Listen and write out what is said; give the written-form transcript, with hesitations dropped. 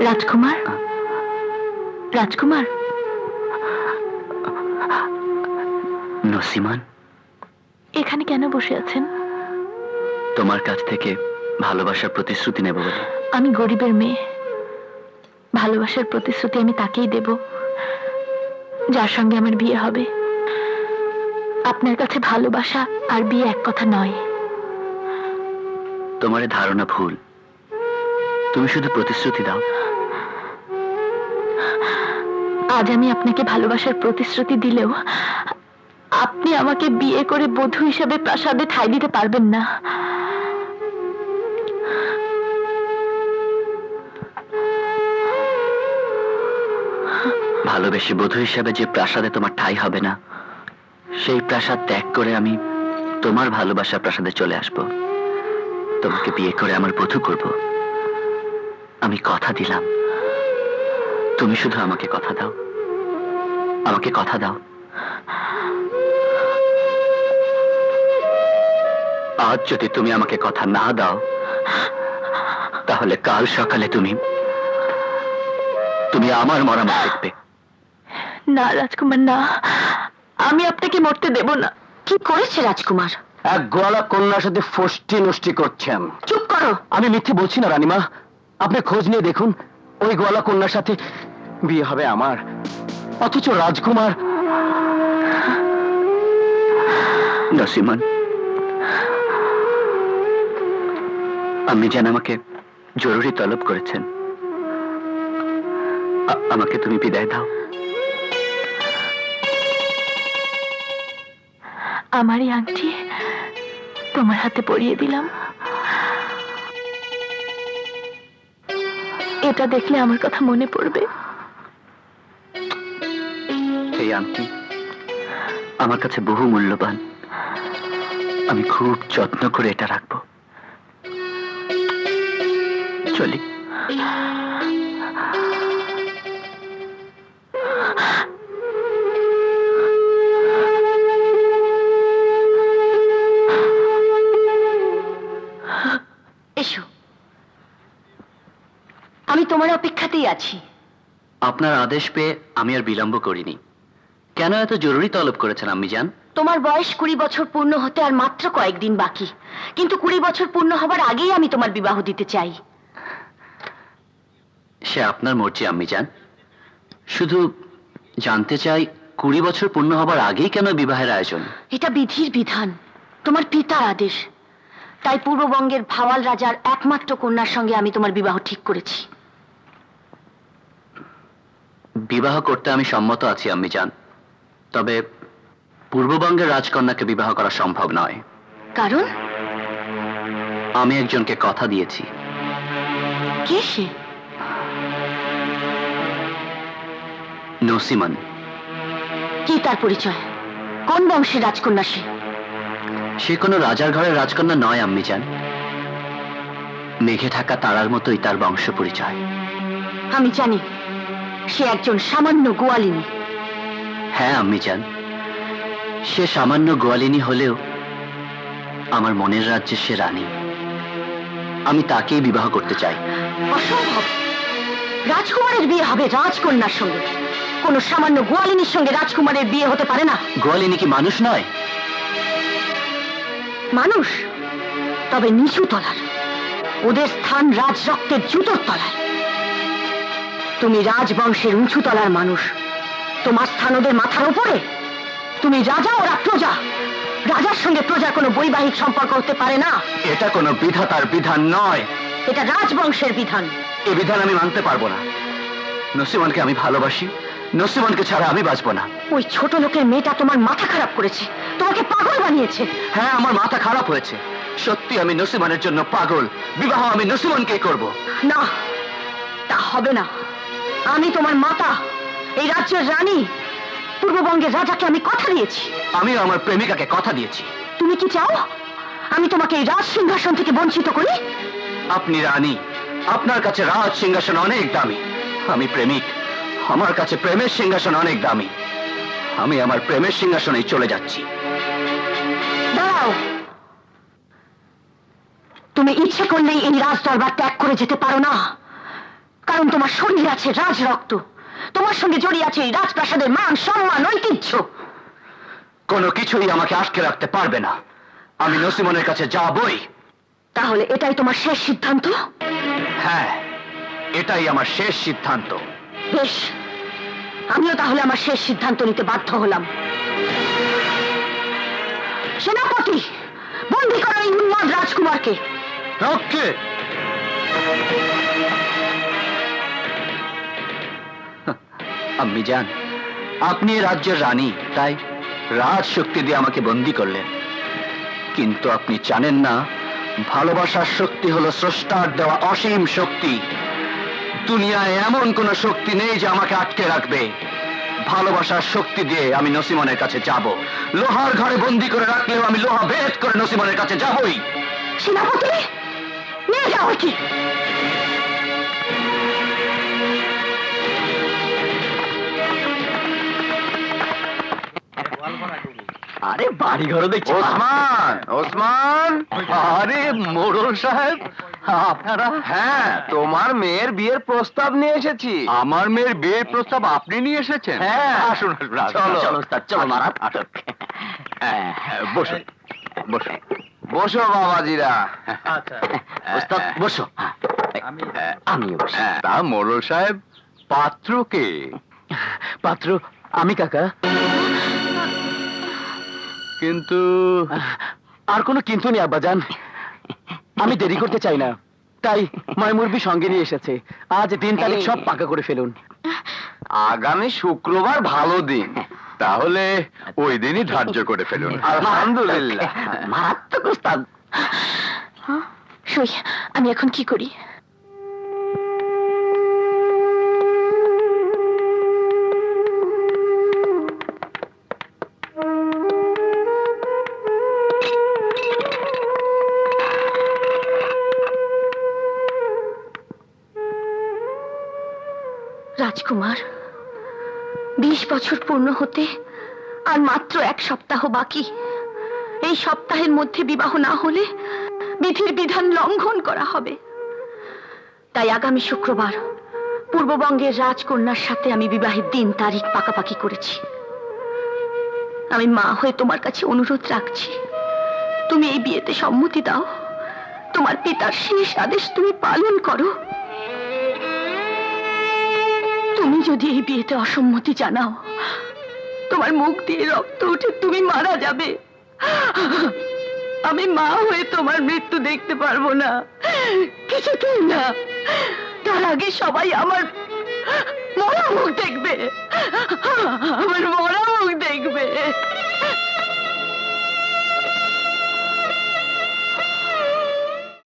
রাজকুমার, রাজকুমার। নসিমান, এখানে কেন বসে আছেন? তোমার কাছ থেকে ভালোবাসার প্রতিশ্রুতি নেব বলে। আমি গরিবের মেয়ে, ভালোবাসার প্রতিশ্রুতি আমি তাকেই দেব যার সঙ্গে আমার বিয়ে হবে। আপনার কাছে ভালোবাসা আর বিয়ে এক কথা নয়। তোমার ধারণা ভুল। তুমি শুধু প্রতিশ্রুতি দাও। আজ আমি আপনাকে ভালোবাসার প্রতিশ্রুতি দিলেও আপনি আমাকে বিয়ে করে বধূ হিসেবে প্রাসাদে ঠাঁই দিতে পারবেন না। ভালোবেসে বধূ হিসেবে যে প্রাসাদে তোমার ঠাঁই হবে না, সেই প্রাসাদ ত্যাগ করে আমি তোমার ভালোবাসার প্রাসাদে চলে আসব। তোমাকে বিয়ে করে আমার বধূ করব। আমি কথা দিলাম। তুমি শুধু আমাকে কথা দাও, আমাকে কথা দাও। আজ যদি তুমি আমাকে কথা না দাও, তাহলে কাল সকালে তুমি আমার মরামত দেখবে। না রাজকুমার, না, আমি আপনাকে মরতে দেব না। কি করেছে রাজকুমার? এক গোয়ালা কন্যার সাথে ফষ্টি নষ্টি করছেন। চুপ করো। আমি মিথ্যে বলছি না রানীমা, আপনি খোঁজ নিয়ে দেখুন, ওই গোয়ালা কন্যার সাথে বিয়ে হবে আমার। অথচ রাজকুমার। নসিমান, আপনি যেন আমাকে জরুরি তলব করেছেন। আমাকে তুমি বিদায় দাও। আমার এই আংটি তোমার হাতে পরিয়ে দিলাম। এটা দেখলে আমার কথা মনে পড়বে। এই আংটি আমার কাছে বহু মূল্যবান। আমি খুব যত্ন করে এটা রাখবো। চলি। এসো, আমি তোমার অপেক্ষাতেই আছি। আপনার আদেশ পেয়ে আমি আর বিলম্ব করিনি। কেন এত জরুরি তলব করেছেন আম্মি জান? তোমার বয়স 20 বছর পূর্ণ হতে আর মাত্র কয়েকদিন বাকি, কিন্তু 20 বছর পূর্ণ হবার আগেই আমি তোমার বিবাহ দিতে চাই। সে আপনার মর্জি আম্মি জান। শুধু জানতে চাই, 20 বছর পূর্ণ হবার আগেই কেন বিবাহের আয়োজন? এটা বিধির বিধান, তোমার পিতার আদেশ। তাই পূর্ববঙ্গের ভাওয়াল রাজার একমাত্র কন্যার সঙ্গে আমি তোমার বিবাহ ঠিক করেছি। বিবাহ করতে আমি সম্মত আছি আম্মি জান, তবে পূর্ববঙ্গের রাজকন্যাকে বিবাহ করা সম্ভব নয়। কারণ? আমি একজনকে কথা দিয়েছি। কে সে? নসিমান। কি তার পরিচয়? কোন বংশের রাজকন্যা সে? সে কোনো রাজার ঘরের রাজকন্যা নয় আম্মি জান। মেঘে ঢাকা তারার মতোই তার বংশ পরিচয়। আমি জানি সে একজন সামান্য গোয়ালিনী। হ্যাঁ আম্মি জান, সে সামান্য গোয়ালিনী হলেও আমার মনের রাজ্যে সে রানী। আমি তাকেই বিবাহ করতে চাই। অসম্ভব। রাজকুমারের বিয়ে হবে রাজকন্যার সঙ্গে, কোন সামান্য গোয়ালিনীর সঙ্গে রাজকুমারের বিয়ে হতে পারে না। গোয়ালিনী কি মানুষ নয়? মানুষ, তবে নিচু তলার। ওদের স্থান রাজ রক্তের জুতোর তলায়। তুমি রাজবংশের উঁচু তলার মানুষ, তোমার স্থান ওদের মাথার উপরে। তুমি রাজা, ওরা প্রজা। রাজার সঙ্গে প্রজার কোনো বৈবাহিক সম্পর্ক হতে পারে না। এটা কোনো বিধাতার বিধান নয়, এটা রাজবংশের বিধান। এ বিধান আমি মানতে পারবো না। নসিমানকে আমি ভালোবাসি, নসিমানকে ছাড়া আমি বাঁচবো না। ওই ছোট লোকের মেয়েটা তোমার মাথা খারাপ করেছে, তোমাকে পাগল বানিয়েছে। হ্যাঁ, আমার মাথা খারাপ হয়েছে। সত্যি আমি নসিমানের জন্য পাগল। বিবাহ আমি নসিমানকেই করব। না, তা হবে না। আমি তোমার মাতা, এই রাজ্যের রানী, পূর্ববঙ্গের রাজাকে আমি কথা দিয়েছি। আমিও আমার প্রেমিকাকে কথা দিয়েছি। তুমি কি চাও আমি তোমাকে এই রাজ সিংহাসন থেকে বঞ্চিত করি? আপনি রানী, আপনার কাছে রাজ সিংহাসন অনেক দামি। আমি প্রেমিক, আমার কাছে প্রেমের সিংহাসন অনেক দামি। আমি আমার প্রেমের সিংহাসনে চলে যাচ্ছি। দাঁড়াও, তুমি ইচ্ছে করলেই এই রাজ দরবার ত্যাগ করে যেতে পারো না। কারণ তোমার শরীরে আছে রাজ রক্ত, তোমার সঙ্গে জড়িয়ে আছে এই রাজপ্রাসাদের মান সম্মান ঐতিহ্য। কোনো কিছুই আমাকে আটকে রাখতে পারবে না, আমি নসিমনের কাছে যাবই। তাহলে এটাই তোমার শেষ সিদ্ধান্ত? হ্যাঁ, এটাই আমার শেষ সিদ্ধান্ত। বেশ, আমিও তাহলে আমার শেষ সিদ্ধান্ত নিতে বাধ্য হলাম। সেনাপতি, বন্দী করো এই উন্মাদ রাজকুমারকে। রক্ষে! আম্মি জান, আপনি এ রাজ্যের রানী, তাই রাজ শক্তি দিয়ে আমাকে বন্দী করলেন। কিন্তু আপনি জানেন না, ভালোবাসার শক্তি হলো স্রষ্টার দেওয়া অসীম শক্তি। দুনিয়ায় এমন কোন শক্তি নেই যে আমাকে আটকে রাখবে। ভালোবাসার শক্তি দিয়ে আমি নসিমনের কাছে যাব। লোহার ঘরে বন্দী করে রাখলেও আমি লোহা ভেদ করে নসিমনের কাছে যাবই। সেনাপতি, নিয়ে যাও কি। আরে বাড়ি ঘর দেখছি। ওসমান, ওসমান! আরে মোড়ল সাহেব, আপনারা? হ্যাঁ, তোমার মেয়ের বিয়ের প্রস্তাব নিয়ে এসেছি। আমার মেয়ের বিয়ের প্রস্তাব আপনি নিয়ে এসেছেন? হ্যাঁ। আসুন আসুন, আসুন। চলো। চলো ওস্তাদ, চলো মারাত্মক। বসুন বসুন। বসো বাবাজিরা। ওস্তাদ বসো। আমিও বসি। তা মোড়ল সাহেব, পাত্রকে? পাত্র আমি কাকা। কিন্তু আর কোনো কিন্তু নেই আব্বাজান, আমি দেরি করতে চাই না, তাই মাইমুরবি সঙ্গে নিয়ে এসেছে। আজ দিন তারিখ সব পাকা করে ফেলুন। আগামী শুক্রবার ভালো দিন, তাহলে ওই দিনই ধার্য করে ফেলুন। আলহামদুলিল্লাহ। মারাত্মক ওস্তাদ। সই, আমি এখন কি করি? রাজকুমার, 20 বছর পূর্ণ হতে আর মাত্র 1 সপ্তাহ বাকি। এই সপ্তাহের মধ্যে বিবাহ না হলে বিধির বিধান লঙ্ঘন করা হবে। তাই আগামী শুক্রবার পূর্ববঙ্গের রাজকন্যার সাথে আমি বিবাহের দিন তারিখ পাকাপাকি করেছি। আমি মা হয়ে তোমার কাছে অনুরোধ রাখছি, তুমি এই বিয়েতে সম্মতি দাও। তোমার পিতার শেষ আদেশ তুমি পালন করো। তুমি যদি এই বিয়েতে অসম্মতি জানাও, তোমার মুখ দিয়ে রক্ত উঠে তুমি মারা যাবে। আমি মা হয়ে তোমার মৃত্যু দেখতে পারবো না, কিছুতেই না। তার আগে সবাই আমার মরা মুখ দেখবে, আমার মরা মুখ দেখবে।